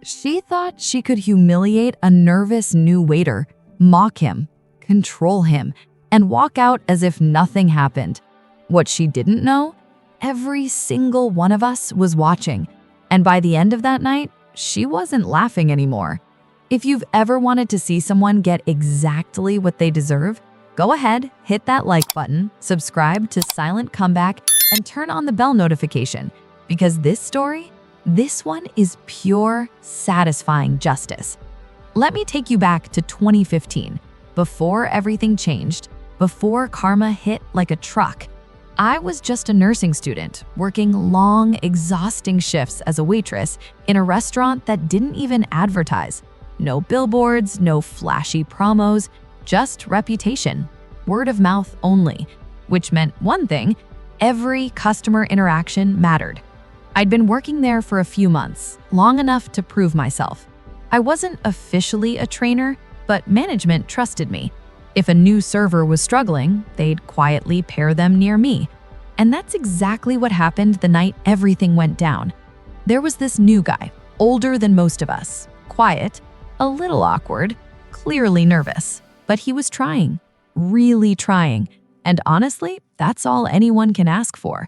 She thought she could humiliate a nervous new waiter, mock him, control him, and walk out as if nothing happened. What she didn't know? Every single one of us was watching, and by the end of that night, she wasn't laughing anymore. If you've ever wanted to see someone get exactly what they deserve, go ahead, hit that like button, subscribe to Silent Comeback, and turn on the bell notification, because this one is pure, satisfying justice. Let me take you back to 2015, before everything changed, before karma hit like a truck. I was just a nursing student, working long, exhausting shifts as a waitress in a restaurant that didn't even advertise. No billboards, no flashy promos, just reputation, word of mouth only, which meant one thing: every customer interaction mattered. I'd been working there for a few months, long enough to prove myself. I wasn't officially a trainer, but management trusted me. If a new server was struggling, they'd quietly pair them near me. And that's exactly what happened the night everything went down. There was this new guy, older than most of us, quiet, a little awkward, clearly nervous, but he was trying, really trying. And honestly, that's all anyone can ask for.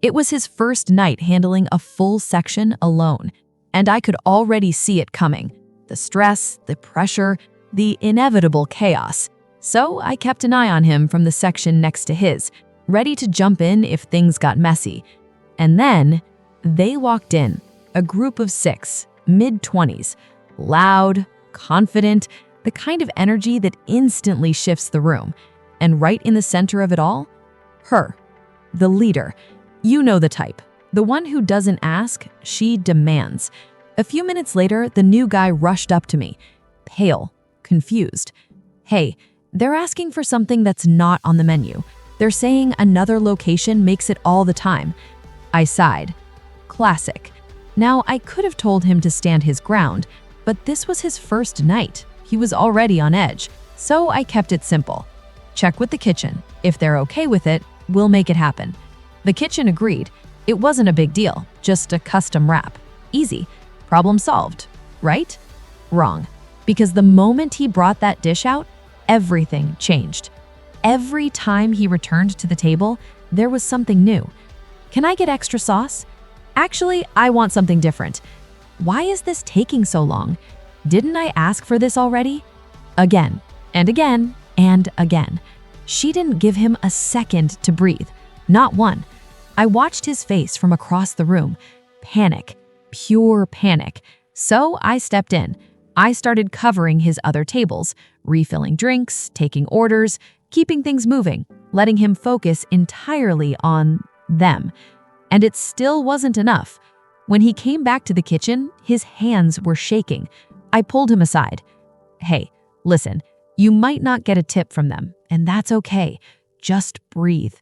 It was his first night handling a full section alone, and I could already see it coming. The stress, the pressure, the inevitable chaos. So I kept an eye on him from the section next to his, ready to jump in if things got messy. And then they walked in, a group of 6, mid-20s, loud, confident, the kind of energy that instantly shifts the room. And right in the center of it all, her, the leader. You know the type, the one who doesn't ask, she demands. A few minutes later, the new guy rushed up to me, pale, confused. Hey, they're asking for something that's not on the menu. They're saying another location makes it all the time. I sighed. Classic. Now, I could have told him to stand his ground, but this was his first night. He was already on edge, so I kept it simple. Check with the kitchen. If they're okay with it, we'll make it happen. The kitchen agreed. It wasn't a big deal, just a custom wrap. Easy. Problem solved. Right? Wrong. Because the moment he brought that dish out, everything changed. Every time he returned to the table, there was something new. Can I get extra sauce? Actually, I want something different. Why is this taking so long? Didn't I ask for this already? Again, and again, and again. She didn't give him a second to breathe. Not one. I watched his face from across the room. Panic. Pure panic. So I stepped in. I started covering his other tables, refilling drinks, taking orders, keeping things moving, letting him focus entirely on them. And it still wasn't enough. When he came back to the kitchen, his hands were shaking. I pulled him aside. Hey, listen, you might not get a tip from them, and that's okay. Just breathe.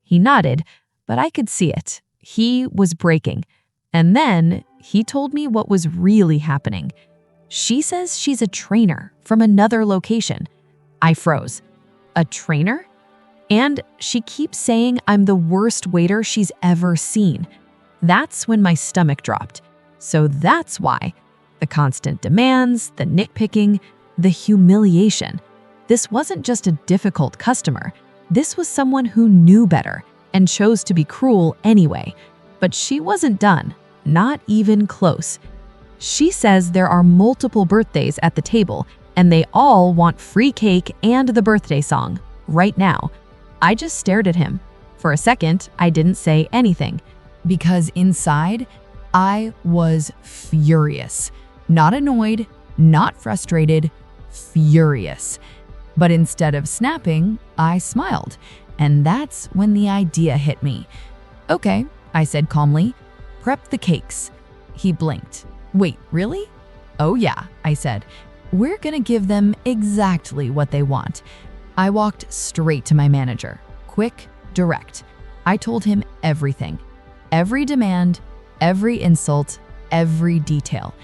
He nodded, but I could see it. He was breaking. And then he told me what was really happening. She says she's a trainer from another location. I froze. A trainer? And she keeps saying I'm the worst waiter she's ever seen. That's when my stomach dropped. So that's why. The constant demands, the nitpicking, the humiliation. This wasn't just a difficult customer. This was someone who knew better and chose to be cruel anyway. But she wasn't done, not even close. She says there are multiple birthdays at the table, and they all want free cake and the birthday song, right now. I just stared at him. For a second, I didn't say anything, because inside, I was furious. Not annoyed, not frustrated, furious. But instead of snapping, I smiled, and that's when the idea hit me. Okay, I said calmly, prep the cakes. He blinked. Wait, really? Oh yeah, I said. We're gonna give them exactly what they want. I walked straight to my manager. Quick, direct. I told him everything. Every demand, every insult, every detail.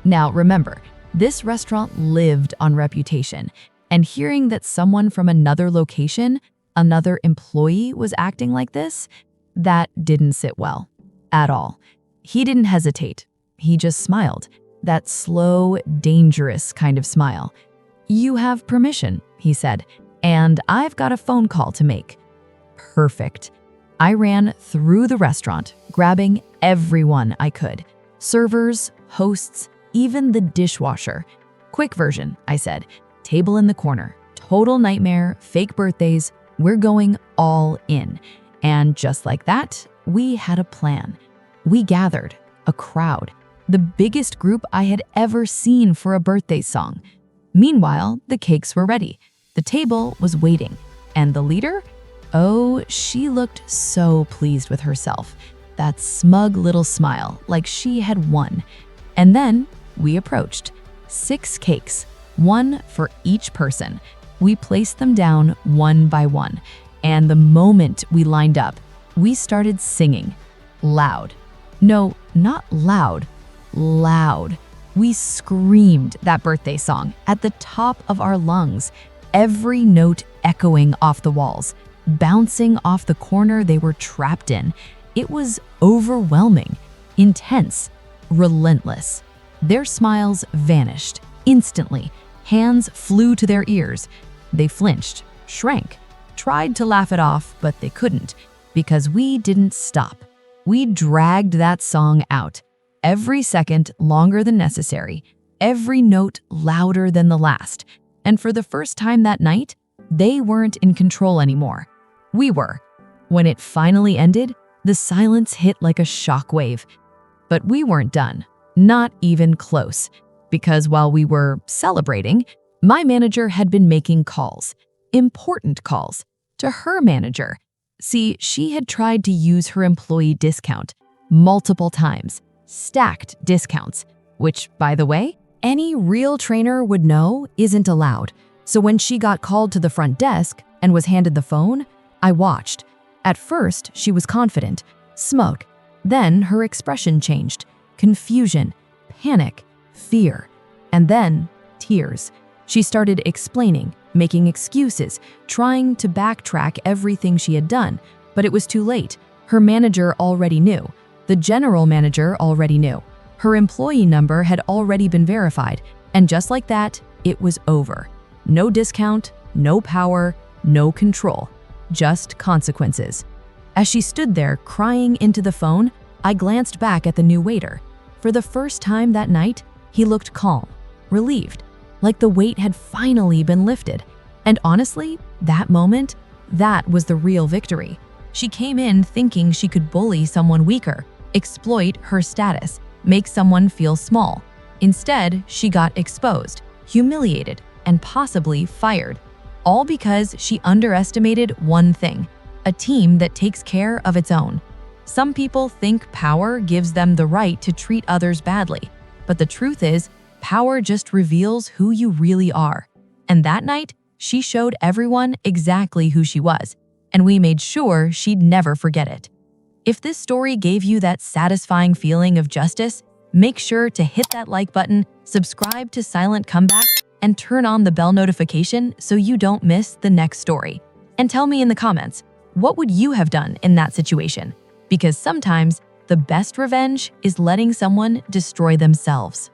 Now remember, this restaurant lived on reputation, and hearing that someone from another location, another employee, was acting like this, that didn't sit well at all. He didn't hesitate. He just smiled. that slow, dangerous kind of smile. "You have permission," he said, "and I've got a phone call to make." Perfect. I ran through the restaurant, grabbing everyone I could. Servers, hosts, even the dishwasher. "Quick version," I said. "Table in the corner. Total nightmare, fake birthdays. We're going all in." And just like that, we had a plan. We gathered, a crowd, the biggest group I had ever seen for a birthday song. Meanwhile, the cakes were ready. The table was waiting. And the leader? Oh, she looked so pleased with herself. That smug little smile, like she had won. And then we approached. 6 cakes, one for each person. We placed them down one by one. And the moment we lined up, we started singing. Loud. No, not loud. Loud. We screamed that birthday song at the top of our lungs, every note echoing off the walls, bouncing off the corner they were trapped in. It was overwhelming, intense, relentless. Their smiles vanished instantly. Hands flew to their ears. They flinched, shrank, tried to laugh it off, but they couldn't, because we didn't stop. We dragged that song out, every second longer than necessary, every note louder than the last. And for the first time that night, they weren't in control anymore. We were. When it finally ended, the silence hit like a shockwave. But we weren't done, not even close, because while we were celebrating, my manager had been making calls, important calls, to her manager. See, she had tried to use her employee discount multiple times, stacked discounts, which, by the way, any real trainer would know isn't allowed. So when she got called to the front desk and was handed the phone, I watched. At first, she was confident, smug. Then her expression changed. Confusion, panic, fear, and then tears. She started explaining, making excuses, trying to backtrack everything she had done, but it was too late. Her manager already knew. The general manager already knew. Her employee number had already been verified, and just like that, it was over. No discount, no power, no control, just consequences. As she stood there crying into the phone, I glanced back at the new waiter. For the first time that night, he looked calm, relieved, like the weight had finally been lifted. And honestly, that moment, that was the real victory. She came in thinking she could bully someone weaker, exploit her status, make someone feel small. Instead, she got exposed, humiliated, and possibly fired. All because she underestimated one thing: a team that takes care of its own. Some people think power gives them the right to treat others badly, but the truth is, power just reveals who you really are. And that night, she showed everyone exactly who she was, and we made sure she'd never forget it. If this story gave you that satisfying feeling of justice, make sure to hit that like button, subscribe to Silent Comeback, and turn on the bell notification so you don't miss the next story. And tell me in the comments, what would you have done in that situation? Because sometimes the best revenge is letting someone destroy themselves.